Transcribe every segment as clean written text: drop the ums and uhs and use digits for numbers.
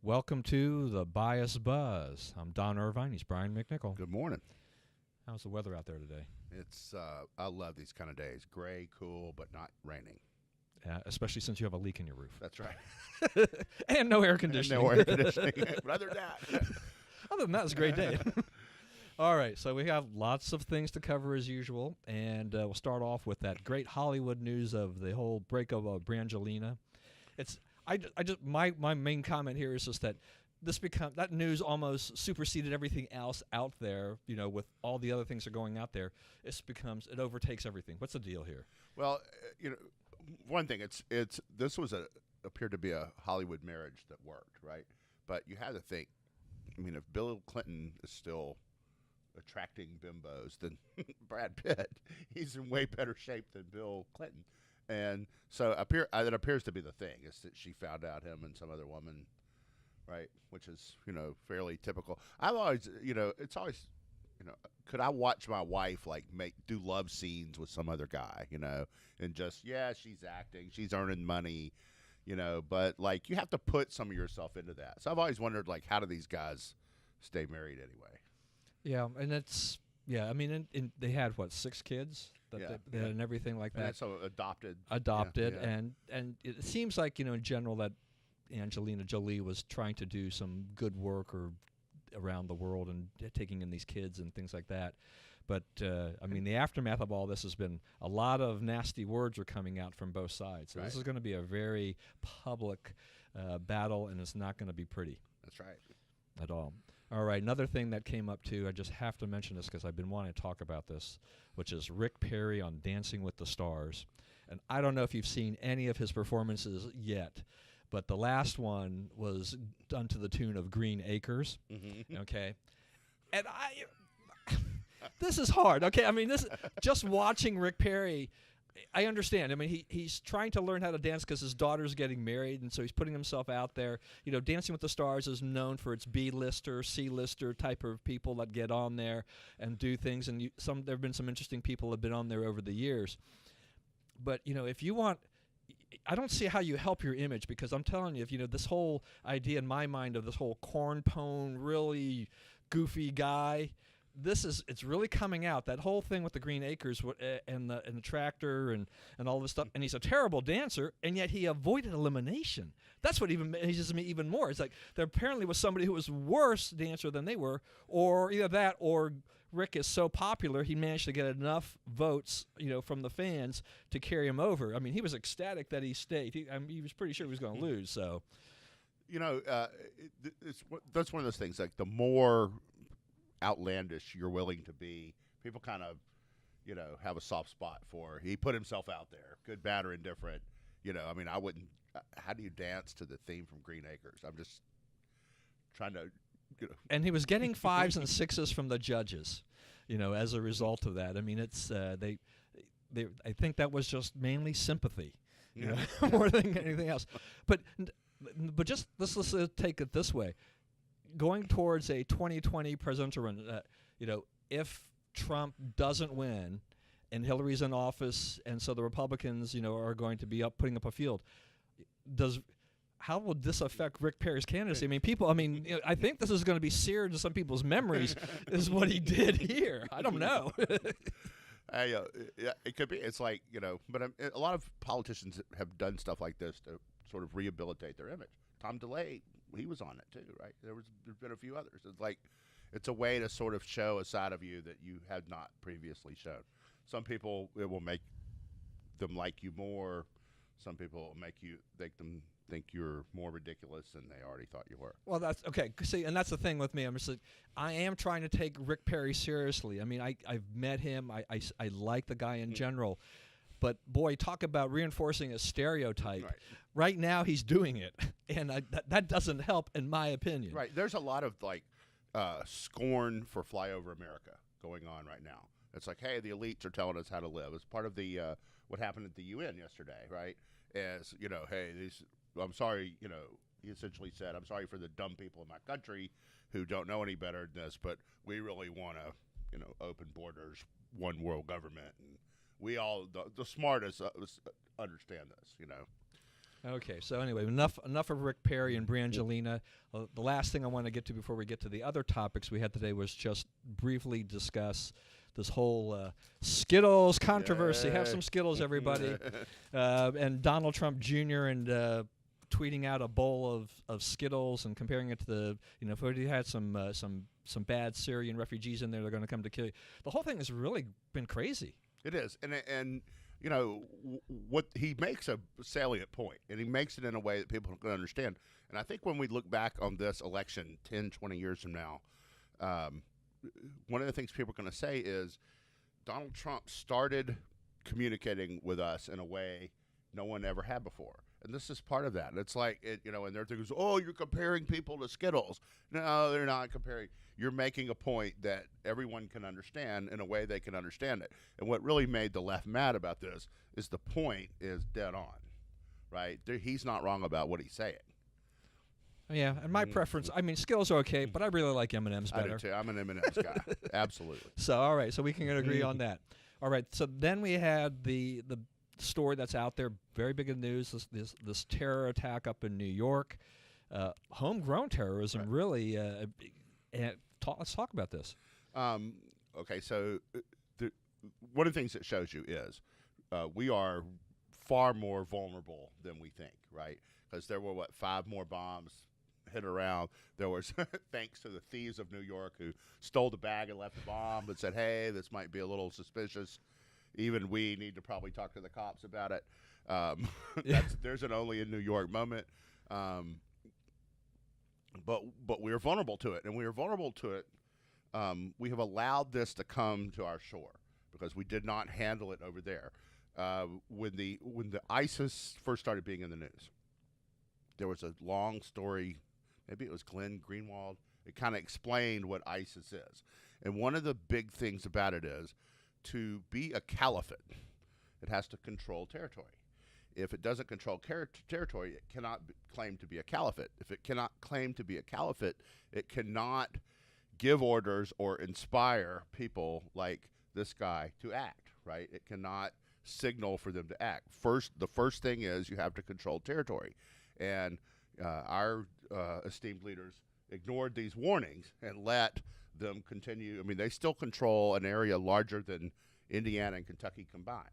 Welcome to the Bias Buzz. I'm Don Irvine. He's Brian McNichol. Good morning. How's the weather out there today? It's I love these kind of days. Gray, cool, but not raining. Especially since you have a leak in your roof. That's right. And no air conditioning. No air conditioning. But other than that, Other than that, it's a great day. All right, so we have lots of things to cover as usual, and we'll start off with that great Hollywood news of the whole breakup of Brangelina. My main comment here is just that that news almost superseded everything else out there. You know, with all the other things that are going out there, it overtakes everything. What's the deal here? well, one thing this was appeared to be a Hollywood marriage that worked, right? But you had to think. I mean, if Bill Clinton is still attracting bimbos than Brad Pitt, he's in way better shape than Bill Clinton. And so that appears to be the thing, is that she found out him and some other woman, right? Which is, fairly typical. I've always, it's always, could I watch my wife do love scenes with some other guy, and just, yeah, she's acting, she's earning money, but you have to put some of yourself into that. So I've always wondered, how do these guys stay married anyway? Yeah, and I mean, they had, 6 kids? And everything like that. And so adopted. Yeah. And it seems like, in general, that Angelina Jolie was trying to do some good work around the world and taking in these kids and things like that. But, the aftermath of all this has been a lot of nasty words are coming out from both sides. So Right. This is going to be a very public battle, and it's not going to be pretty. That's right. At all. All right, another thing that came up too, I just have to mention this because I've been wanting to talk about this, which is Rick Perry on Dancing with the Stars. And I don't know if you've seen any of his performances yet, but the last one was done to the tune of Green Acres, okay? And this is hard, okay? Just watching Rick Perry, I understand. He's trying to learn how to dance because his daughter's getting married, and so he's putting himself out there. Dancing with the Stars is known for its B-lister, C-lister type of people that get on there and do things, and there have been some interesting people that have been on there over the years. But, if you want, I don't see how you help your image, because I'm telling you, if this whole idea in my mind of this whole corn-pone, really goofy guy, it's really coming out. That whole thing with the Green Acres and the tractor and all this stuff. And he's a terrible dancer, and yet he avoided elimination. That's what amazes me even more. It's like there apparently was somebody who was worse dancer than they were, or either that or Rick is so popular he managed to get enough votes, from the fans to carry him over. He was ecstatic that he stayed. He was pretty sure he was going to lose. So, that's one of those things. The more outlandish you're willing to be, people kind of have a soft spot for. He put himself out there, good, bad, or indifferent. I wouldn't. How do you dance to the theme from Green Acres? I'm just trying to and he was getting 5s and 6s from the judges, as a result of that. It's I think that was just mainly sympathy, more than anything else. But just let's take it this way. Going towards a 2020 presidential run, if Trump doesn't win and Hillary's in office, and so the Republicans, are going to be putting up a field, how will this affect Rick Perry's candidacy? I think this is going to be seared into some people's memories, is what he did here. I don't know. Yeah, it could be. It's but a lot of politicians have done stuff like this to sort of rehabilitate their image. Tom DeLay, he was on it too, right? There's been a few others. It's a way to sort of show a side of you that you had not previously shown. Some people, it will make them like you more. Some people will make them think you're more ridiculous than they already thought you were. Well, that's okay. See, and that's the thing with me. I am trying to take Rick Perry seriously. I've met him. I like the guy in general. But, boy, talk about reinforcing a stereotype. Right now he's doing it, and that doesn't help, in my opinion. Right. There's a lot of, scorn for Flyover America going on right now. It's like, hey, the elites are telling us how to live. It's part of the what happened at the UN yesterday, right? As, hey, I'm sorry, he essentially said, I'm sorry for the dumb people in my country who don't know any better than this, but we really want to, open borders, one world government, and we all, the smartest understand this, Okay, so anyway, enough of Rick Perry and Brangelina. The last thing I want to get to before we get to the other topics we had today was just briefly discuss this whole Skittles controversy. Have some Skittles, everybody. And Donald Trump Jr. and tweeting out a bowl of Skittles and comparing it to the, if we had some bad Syrian refugees in there, they're going to come to kill you. The whole thing has really been crazy. It is, and what he makes a salient point, and he makes it in a way that people can understand. And I think when we look back on this election 10, 20 years from now, one of the things people are going to say is Donald Trump started communicating with us in a way no one ever had before. And this is part of that. It's like, and they're thinking, oh, you're comparing people to Skittles. No, they're not comparing. You're making a point that everyone can understand in a way they can understand it. And what really made the left mad about this is the point is dead on, right? He's not wrong about what he's saying. Yeah, and my preference, Skittles are okay, but I really like M&M's better. I do too. I'm an M&M's guy. Absolutely. So, all right, so we can agree on that. All right, so then we had the story that's out there, very big in the news, this terror attack up in New York. Homegrown terrorism, right. Really. Let's talk about this. Okay, so one of the things it shows you is we are far more vulnerable than we think, right? Because there were, 5 more bombs hit around. There was, thanks to the thieves of New York who stole the bag and left the bomb and said, hey, this might be a little suspicious. Even we need to probably talk to the cops about it. There's an only in New York moment. But we are vulnerable to it, and we are vulnerable to it. We have allowed this to come to our shore because we did not handle it over there. When the ISIS first started being in the news, there was a long story. Maybe it was Glenn Greenwald. It kind of explained what ISIS is, and one of the big things about it is to be a caliphate, it has to control territory. If it doesn't control territory, it cannot claim to be a caliphate. If it cannot claim to be a caliphate, it cannot give orders or inspire people like this guy to act, right? It cannot signal for them to act. The first thing is you have to control territory. And our esteemed leaders ignored these warnings and let them continue. They still control an area larger than Indiana and Kentucky combined.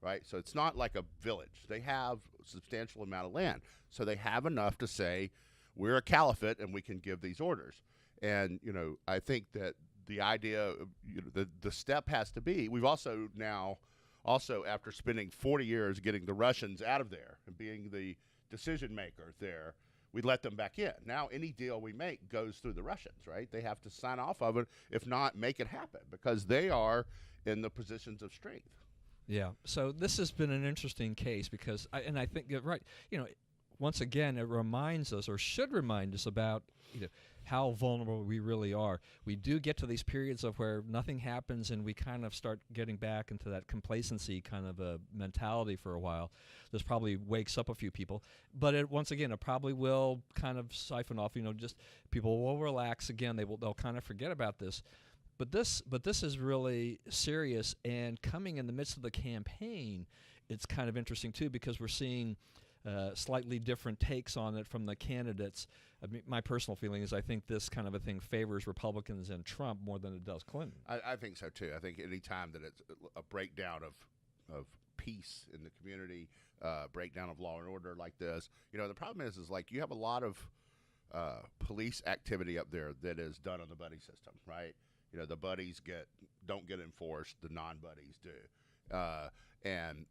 Right, so it's not like a village. They have a substantial amount of land, so they have enough to say we're a caliphate and we can give these orders. And I think that the idea, the step has to be. We've also after spending 40 years getting the Russians out of there and being the decision maker there, we let them back in. Now any deal we make goes through the Russians, right? They have to sign off of it, if not make it happen, because they are in the positions of strength. Yeah, so this has been an interesting case because, I think you're right. Once again, it reminds us, or should remind us, about how vulnerable we really are. We do get to these periods of where nothing happens, and we kind of start getting back into that complacency kind of a mentality for a while. This probably wakes up a few people, but it probably will kind of siphon off. Just people will relax again. They'll kind of forget about this. But this is really serious, and coming in the midst of the campaign, it's kind of interesting too because we're seeing slightly different takes on it from the candidates. My personal feeling is I think this kind of a thing favors Republicans and Trump more than it does Clinton. I think so too. I think any time that it's a breakdown of peace in the community, breakdown of law and order like this, the problem is like you have a lot of police activity up there that is done on the buddy system, right? The buddies don't get enforced, the non-buddies do. And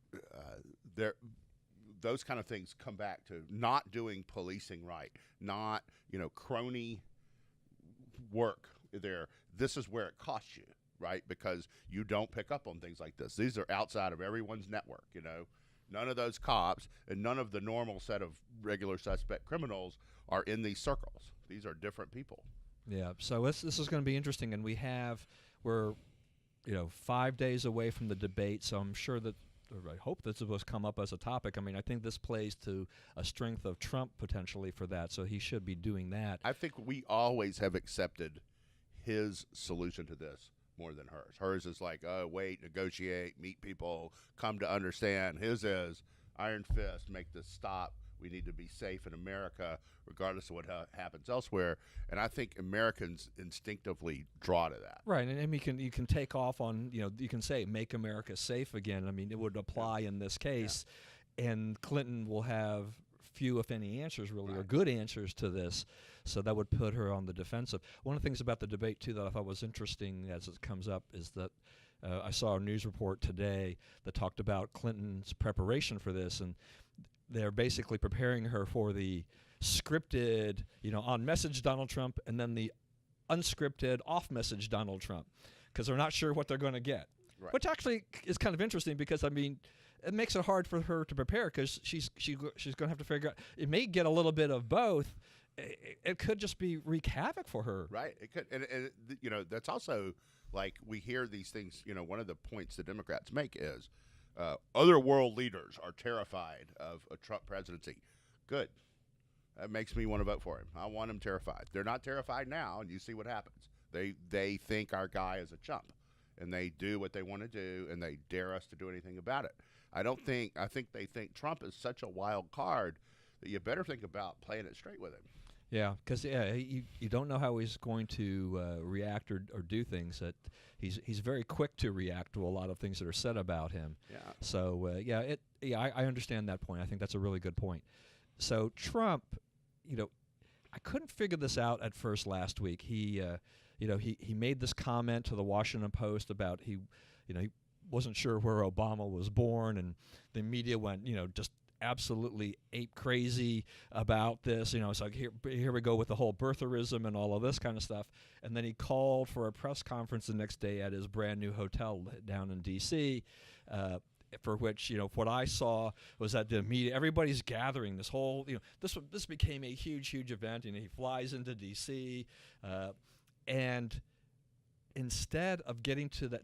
those kind of things come back to not doing policing right, not, crony work there. This is where it costs you, right? Because you don't pick up on things like this. These are outside of everyone's network, None of those cops and none of the normal set of regular suspect criminals are in these circles. These are different people. Yeah, so this is going to be interesting, and we're 5 days away from the debate, so I'm sure that, or I hope this will come up as a topic. I think this plays to a strength of Trump potentially for that, so he should be doing that. I think we always have accepted his solution to this more than hers. Hers is like, wait, negotiate, meet people, come to understand. His is iron fist, make this stop We need to be safe in America, regardless of what happens elsewhere. And I think Americans instinctively draw to that. Right, and you can take off on, you can say make America safe again. I mean, it would apply in this case, and Clinton will have few, if any, answers really, or good answers to this. So that would put her on the defensive. One of the things about the debate too that I thought was interesting as it comes up is that I saw a news report today that talked about Clinton's preparation for this, and they're basically preparing her for the scripted, on message Donald Trump, and then the unscripted off message Donald Trump, because they're not sure what they're going to get. Right. Which actually is kind of interesting because, I mean, it makes it hard for her to prepare because she's going to have to figure out. It may get a little bit of both. It could just be wreak havoc for her. Right. It could, and that's also like we hear these things. One of the points the Democrats make is other world leaders are terrified of a Trump presidency. Good. That makes me want to vote for him. I want them terrified. They're not terrified now, and you see what happens. They think our guy is a chump, and they do what they want to do, and they dare us to do anything about it. I think they think Trump is such a wild card that you better think about playing it straight with him. Yeah, because you don't know how he's going to react or do things. That he's very quick to react to a lot of things that are said about him. Yeah. So I understand that point. I think that's a really good point. So Trump, I couldn't figure this out at first last week. He made this comment to the Washington Post about he wasn't sure where Obama was born, and the media went just absolutely ape crazy about this. It's like here we go with the whole birtherism and all of this kind of stuff. And then he called for a press conference the next day at his brand new hotel down in D.C. For which what I saw was that the media, everybody's gathering. This whole this became a huge event. He flies into D.C. And instead of getting to that,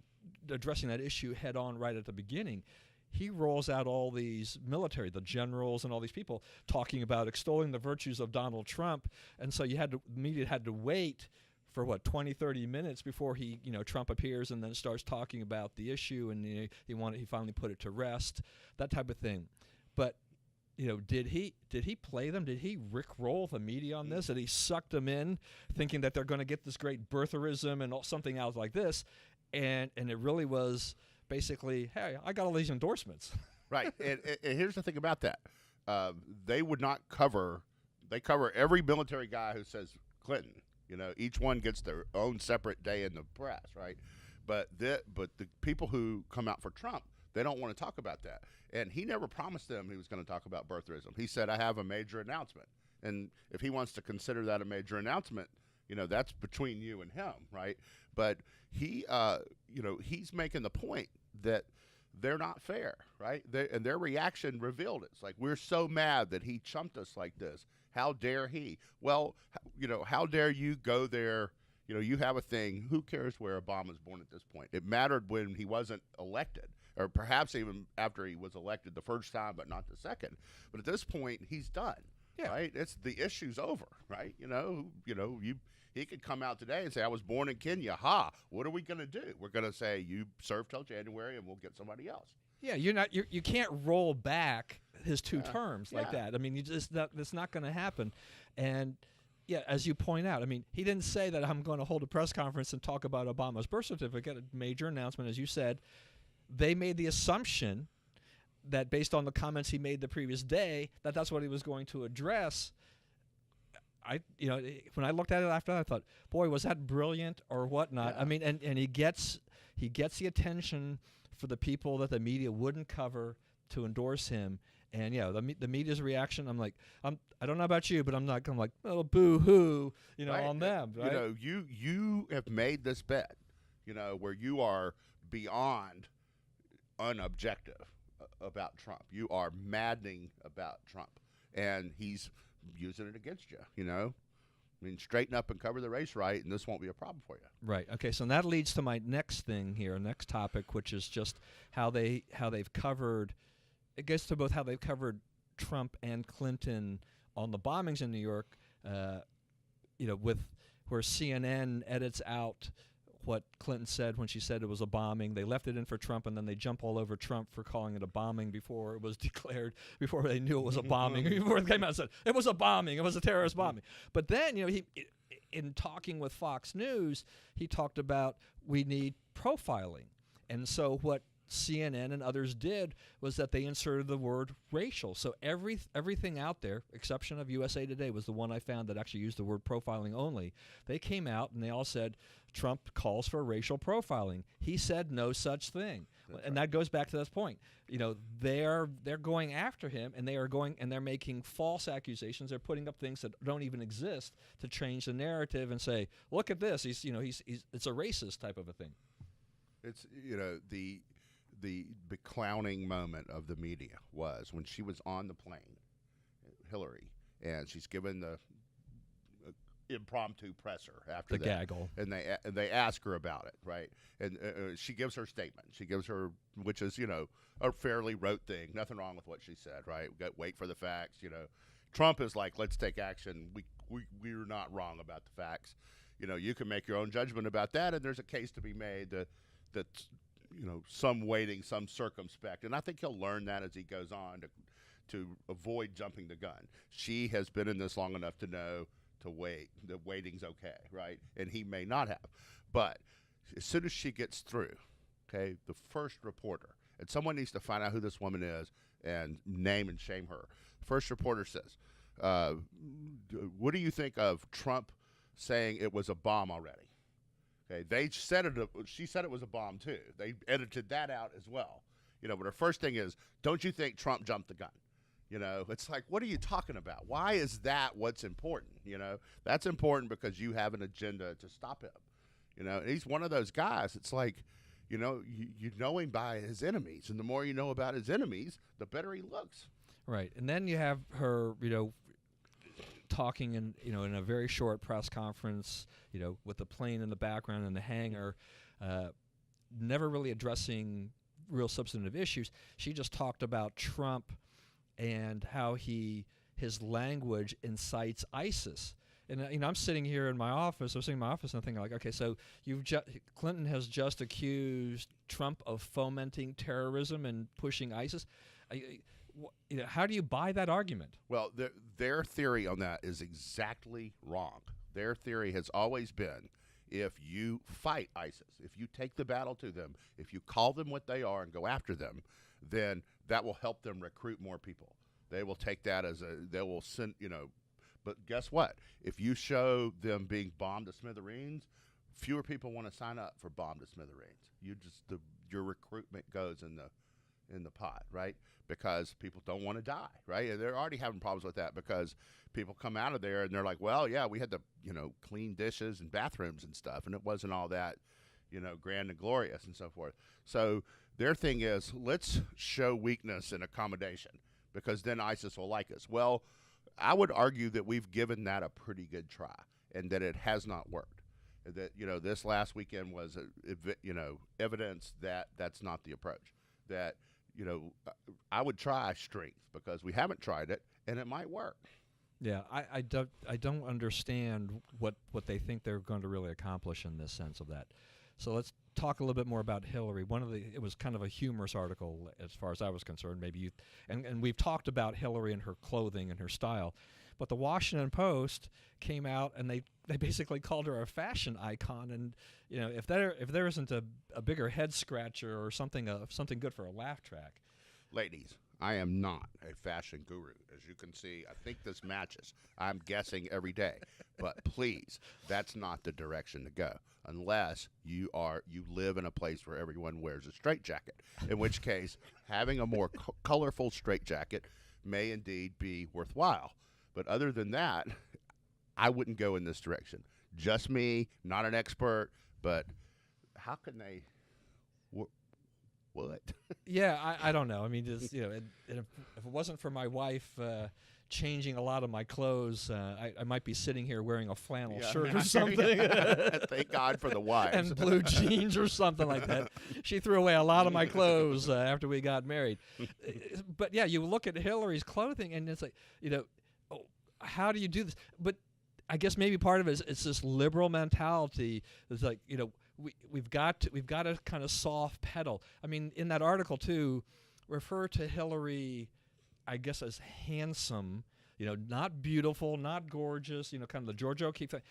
addressing that issue head on right at the beginning, he rolls out all these military, the generals and all these people talking about extolling the virtues of Donald Trump. And so the media had to wait for 20, 30 minutes before Trump appears and then starts talking about the issue, and he finally put it to rest, that type of thing. But did he play them? Did he rickroll the media on this? Did he suck them in, thinking that they're going to get this great birtherism and something else like this? And it really was basically, hey, I got all these endorsements. Right. And here's the thing about that. They would not cover – they cover every military guy who says Clinton. Each one gets their own separate day in the press, right? But the people who come out for Trump, they don't want to talk about that. And he never promised them he was going to talk about birtherism. He said, I have a major announcement. And if he wants to consider that a major announcement, that's between you and him, right? But he, he's making the point that they're not fair, right? And their reaction revealed it. It's like, we're so mad that he chumped us like this. How dare he? Well, how dare you go there? You have a thing. Who cares where Obama's born at this point? It mattered when he wasn't elected, or perhaps even after he was elected the first time, but not the second. But at this point, he's done, right? The issue's over, right? He could come out today and say, I was born in Kenya. Ha! What are we going to do? We're going to say, you serve till January and we'll get somebody else. Yeah, you can't roll back his two terms like that. I mean, that's not going to happen. And yeah, as you point out, I mean, he didn't say that I'm going to hold a press conference and talk about Obama's birth certificate, a major announcement, as you said. They made the assumption that based on the comments he made the previous day, that's what he was going to address. When I looked at it after that, I thought, boy, was that brilliant or whatnot. Yeah. I mean, and he gets the attention for the people that the media wouldn't cover to endorse him. And the media's reaction, I'm like, I don't know about you, but I'm not going like, oh, boo hoo, right. On them. Right? You have made this bet, where you are beyond unobjective about Trump. You are maddening about Trump, and he's using it against you. I mean, straighten up and cover the race right, and this won't be a problem for you. Right. Okay. So that leads to my next thing here, next topic, which is just how they've covered. It gets to both how they've covered Trump and Clinton on the bombings in New York. With where CNN edits out what Clinton said when she said it was a bombing. They left it in for Trump, and then they jump all over Trump for calling it a bombing before it was declared, before they knew it was a bombing, before it came out and said it was a bombing, it was a terrorist bombing. But then, in talking with Fox News, he talked about we need profiling. And so what CNN and others did was that they inserted the word racial. So everything out there, exception of USA Today, was the one I found that actually used the word profiling only. They came out and they all said Trump calls for racial profiling. He said no such thing. And that goes back to this point. They're going after him, and they're making false accusations. They're putting up things that don't even exist to change the narrative and say, look at this. He's it's a racist type of a thing. It's the clowning moment of the media was when she was on the plane, Hillary, and she's given the impromptu presser after the gaggle, and they ask her about it, right? And she gives her statement. She gives her, which is a fairly rote thing. Nothing wrong with what she said, right? Wait for the facts. Trump is like, let's take action. We're not wrong about the facts. You can make your own judgment about that, and there's a case to be made that some waiting, some circumspect, and I think he'll learn that as he goes on to avoid jumping the gun. She has been in this long enough to know to wait. The waiting's okay, right? And he may not have, but as soon as she gets through, okay, the first reporter, and someone needs to find out who this woman is and name and shame her. First reporter says, "What do you think of Trump saying it was a bomb already?" Okay, she said it was a bomb too. They edited that out as well. But her first thing is, don't you think Trump jumped the gun? It's like, what are you talking about? Why is that what's important? That's important because you have an agenda to stop him. And he's one of those guys. It's like, you know him by his enemies, and the more you know about his enemies, the better he looks. Right, and then you have her, talking in a very short press conference, with the plane in the background and the hangar, never really addressing real substantive issues. She just talked about Trump and how his language incites ISIS. And I'm sitting here in my office. I'm sitting in my office and thinking, like, okay, so Clinton has just accused Trump of fomenting terrorism and pushing ISIS. How do you buy that argument? Well, their theory on that is exactly wrong. Their theory has always been, if you fight ISIS, if you take the battle to them, if you call them what they are and go after them, then that will help them recruit more people. They will take that they will send, but guess what? If you show them being bombed to smithereens, fewer people want to sign up for bombed to smithereens. Your recruitment goes in the pot, right? Because people don't want to die, right? And they're already having problems with that because people come out of there and they're like, well, yeah, we had to, clean dishes and bathrooms and stuff, and it wasn't all that, grand and glorious and so forth. So their thing is, let's show weakness and accommodation because then ISIS will like us. Well, I would argue that we've given that a pretty good try and that it has not worked. That, this last weekend was, evidence that that's not the approach. That, I would try strength because we haven't tried it and it might work. Yeah, I don't understand what they think they're going to really accomplish in this sense of that. So let's talk a little bit more about Hillary. It was kind of a humorous article as far as I was concerned. Maybe and we've talked about Hillary and her clothing and her style, but the Washington Post came out and they basically called her a fashion icon. And if there isn't a bigger head scratcher or something good for a laugh track. Ladies, I am not a fashion guru. As you can see, I think this matches. I'm guessing every day. But please, that's not the direction to go unless you live in a place where everyone wears a straitjacket, in which case having a more colorful straitjacket may indeed be worthwhile. But other than that, I wouldn't go in this direction. Just me, not an expert, but how can they... What? Yeah, I don't know. I mean, just, if it wasn't for my wife changing a lot of my clothes, I might be sitting here wearing a flannel shirt or something. Thank God for the wives. And blue jeans or something like that. She threw away a lot of my clothes after we got married. But yeah, you look at Hillary's clothing and it's like, how do you do this? But I guess maybe part of it is it's this liberal mentality. It's like, we've got to kind of soft pedal. I mean, in that article too, refer to Hillary, I guess, as handsome. Not beautiful, not gorgeous. Kind of the George O'Keeffe thing,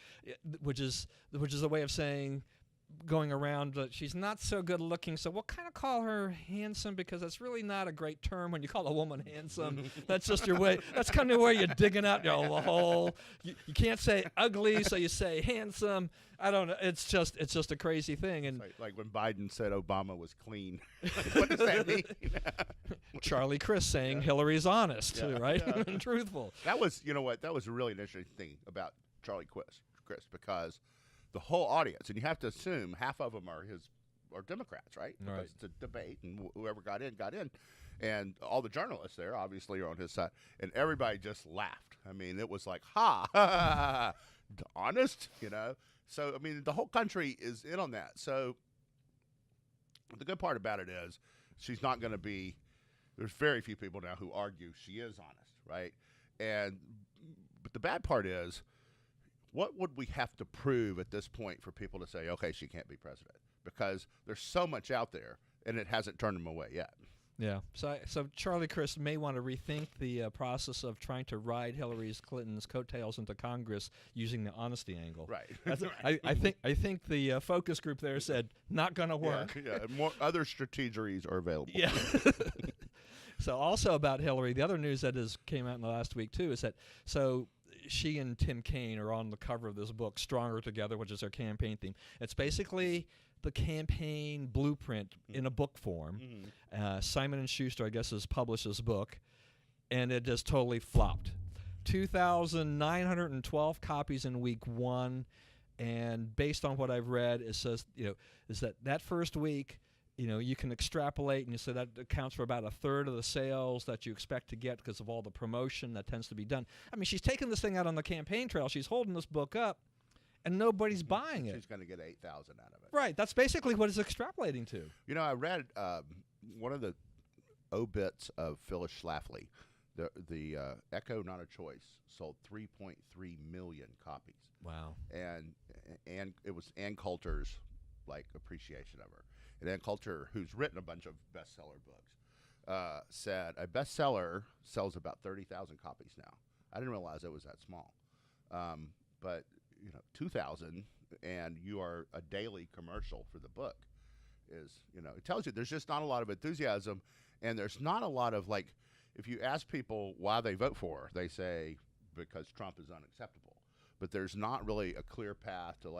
which is a way of saying, going around that she's not so good looking, so we'll kind of call her handsome, because that's really not a great term when you call a woman handsome. That's just your way. That's kind of where you're digging out the hole. You can't say ugly, so you say handsome. I don't know. It's just a crazy thing. And like when Biden said Obama was clean. What does that mean? Charlie Crist saying Hillary's honest, right? Yeah. And truthful. That was, that was a really interesting thing about Charlie Crist, because the whole audience, and you have to assume half of them are Democrats, right? Right. Because it's a debate, and whoever got in, and all the journalists there obviously are on his side, and everybody just laughed. I mean, it was like, ha, ha, ha, honest, So I mean, the whole country is in on that. So the good part about it is she's not going to be. There's very few people now who argue she is honest, right? But the bad part is, what would we have to prove at this point for people to say, okay, she can't be president? Because there's so much out there, and it hasn't turned them away yet. Yeah. So Charlie Crist may want to rethink the process of trying to ride Hillary Clinton's coattails into Congress using the honesty angle. Right. I think the focus group there said not going to work. Yeah. More other strategies are available. Yeah. So also about Hillary, the other news that came out in the last week too is that she and Tim Kaine are on the cover of this book, Stronger Together, which is their campaign theme. It's basically the campaign blueprint in a book form. Simon & Schuster, I guess, has published this book, and it just totally flopped. 2,912 copies in week one, and based on what I've read, it says, is that first week, you can extrapolate, and you say that accounts for about a third of the sales that you expect to get because of all the promotion that tends to be done. I mean, she's taking this thing out on the campaign trail. She's holding this book up, and nobody's buying it. She's going to get 8,000 out of it. Right. That's basically what it's extrapolating to. I read one of the obits of Phyllis Schlafly. The Echo Not a Choice sold 3.3 million copies. Wow. And it was Ann Coulter's appreciation of her. And Ann Coulter, who's written a bunch of bestseller books, said a bestseller sells about 30,000 copies now. I didn't realize it was that small. But 2,000, and you are a daily commercial for the book, is it tells you there's just not a lot of enthusiasm, and there's not a lot of if you ask people why they vote for her, they say because Trump is unacceptable. But there's not really a clear path to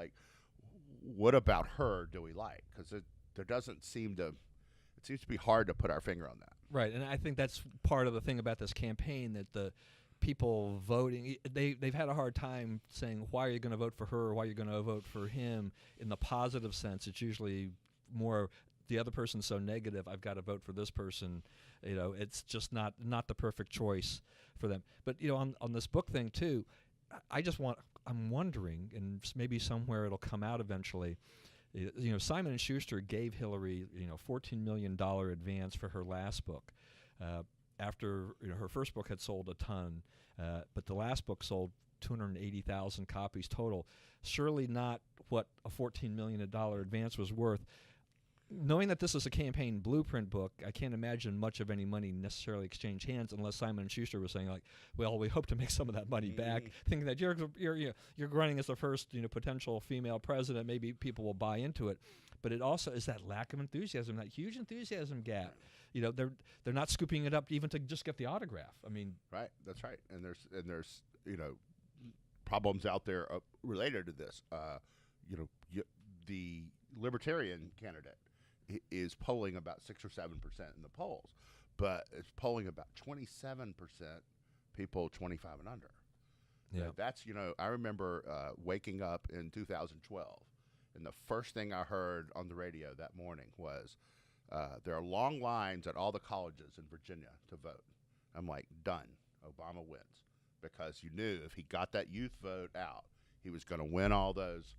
what about her do we like? Because there doesn't seem to. It seems to be hard to put our finger on that. Right, and I think that's part of the thing about this campaign, that the people voting, they've had a hard time saying why are you going to vote for her or why you're going to vote for him in the positive sense. It's usually more the other person's so negative, I've got to vote for this person. It's just not the perfect choice for them. But on this book thing too, I'm wondering, and maybe somewhere it'll come out eventually. Simon & Schuster gave Hillary, $14 million advance for her last book. After her first book had sold a ton, but the last book sold 280,000 copies total. Surely not what a $14 million advance was worth. Knowing that this is a campaign blueprint book, I can't imagine much of any money necessarily exchanged hands unless Simon & Schuster was saying well, we hope to make some of that money back, thinking that you're running as the first potential female president. Maybe people will buy into it, but it also is that lack of enthusiasm, that huge enthusiasm gap. They're not scooping it up even to just get the autograph. I mean, right, that's right. And there's problems out there related to this. The Libertarian candidate is polling about 6 or 7% in the polls, but it's polling about 27% people 25 and under. Yeah, that's I remember waking up in 2012, and the first thing I heard on the radio that morning was there are long lines at all the colleges in Virginia to vote. I'm like, done. Obama wins, because you knew if he got that youth vote out, he was going to win all those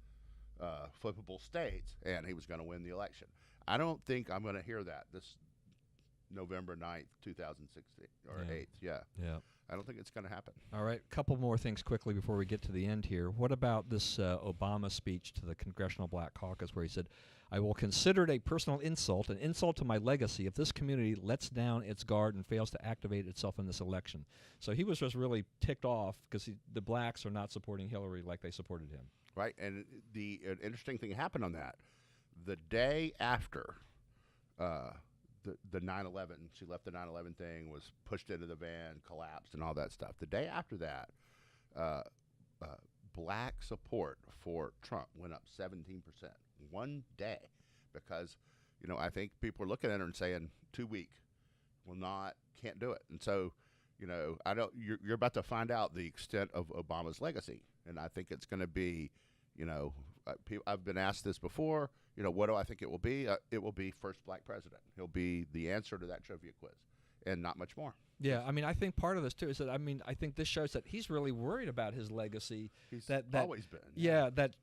flippable states, and he was going to win the election. I don't think I'm going to hear that November 9th, 2016 or Yeah. 8th. Yeah, Yeah. I don't think it's going to happen. All right, a couple more things quickly before we get to the end here. What about this Obama speech to the Congressional Black Caucus where he said, "I will consider it a personal insult, an insult to my legacy, if this community lets down its guard and fails to activate itself in this election." So he was just really ticked off because the blacks are not supporting Hillary like they supported him. Right, and an interesting thing happened on that. The day after the 9/11, she left the 9/11 thing, was pushed into the van, collapsed, and all that stuff. The day after that, black support for Trump went up 17% one day, because I think people are looking at her and saying, too weak, can't do it. And so I don't. You're about to find out the extent of Obama's legacy, and I think it's going to be, I've been asked this before. What do I think it will be? It will be first black president. He'll be the answer to that trivia quiz, and not much more. Yeah, I mean, I think part of this too is that I think this shows that he's really worried about his legacy. He's that always been. Yeah, that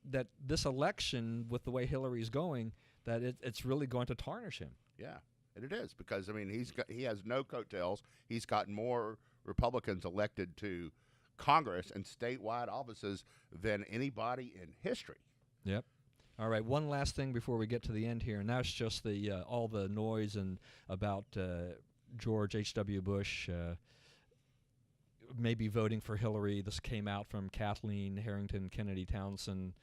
this election, with the way Hillary's going, that it's really going to tarnish him. Yeah, and it is, because he has no coattails. He's gotten more Republicans elected to Congress and statewide offices than anybody in history. Yep. All right, one last thing before we get to the end here, and that's just the all the noise and about George H.W. Bush maybe voting for Hillary. This came out from Kathleen Harrington Kennedy Townsend.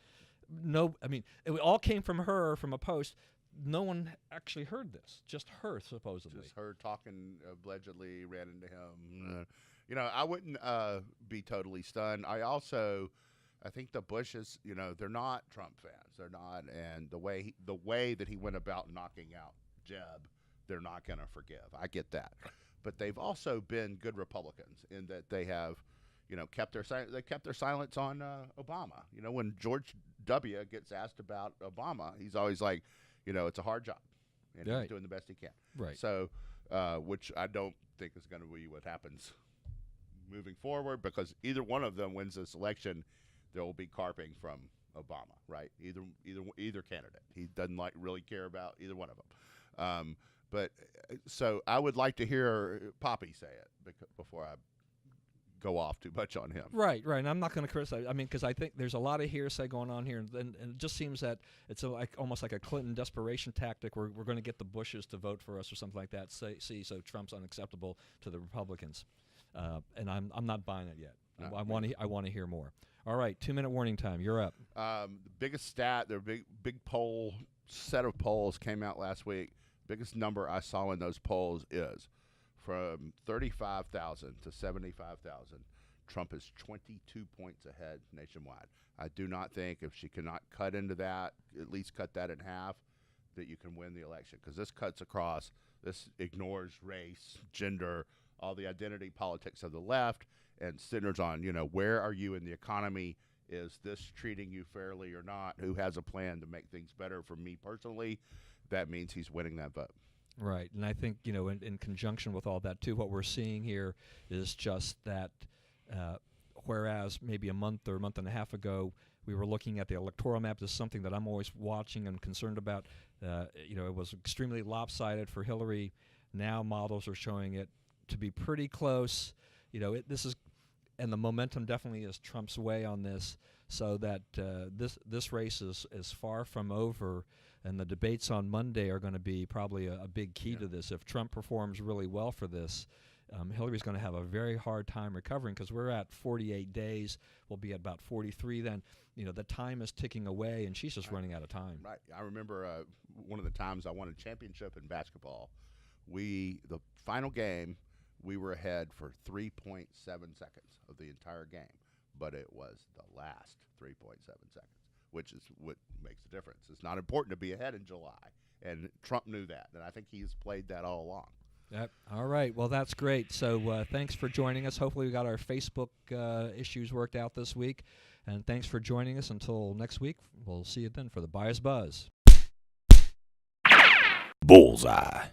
No, I mean, it all came from her, from a post. No one actually heard this, just her, supposedly. Just her talking, allegedly ran into him. I wouldn't be totally stunned. I think the Bushes, they're not Trump fans. They're not, and the way that he went about knocking out Jeb, they're not going to forgive. I get that, but they've also been good Republicans in that they have, kept their silence on Obama. When George W. gets asked about Obama, he's always like, it's a hard job, and Right. he's doing the best he can. Right. So, which I don't think is going to be what happens moving forward, because either one of them wins this election, there will be carping from Obama, right? Either candidate. He doesn't really care about either one of them. So I would like to hear Poppy say it before I go off too much on him. Right, right. And I'm not going to criticize. I mean, because I think there's a lot of hearsay going on here, and it just seems that it's almost like a Clinton desperation tactic. We're going to get the Bushes to vote for us or something like that. So Trump's unacceptable to the Republicans, and I'm not buying it yet. No, I want to hear more. All right, 2-minute warning time. You're up. The biggest stat, their big set of polls came out last week. Biggest number I saw in those polls is from 35,000 to 75,000. Trump is 22 points ahead nationwide. I do not think, if she cannot cut into that, at least cut that in half, that you can win the election, because this ignores race, gender, all the identity politics of the left, and centers on, where are you in the economy? Is this treating you fairly or not? Who has a plan to make things better for me personally? That means he's winning that vote. Right, and I think, in conjunction with all that, too, what we're seeing here is just that whereas maybe a month or a month and a half ago, we were looking at the electoral map. This is something that I'm always watching and concerned about. It was extremely lopsided for Hillary. Now models are showing it to be pretty close. And the momentum definitely is Trump's way on this, so that this race is far from over, and the debates on Monday are going to be probably a big key to this. If Trump performs really well for this, Hillary's going to have a very hard time recovering, because we're at 48 days. We'll be at about 43 then. The time is ticking away, and she's just running out of time. Right. I remember one of the times I won a championship in basketball. The final game, we were ahead for 3.7 seconds of the entire game, but it was the last 3.7 seconds, which is what makes the difference. It's not important to be ahead in July, and Trump knew that, and I think he's played that all along. Yep. All right. Well, that's great. So thanks for joining us. Hopefully we got our Facebook issues worked out this week, and thanks for joining us. Until next week, we'll see you then for the Bias Buzz. Bullseye.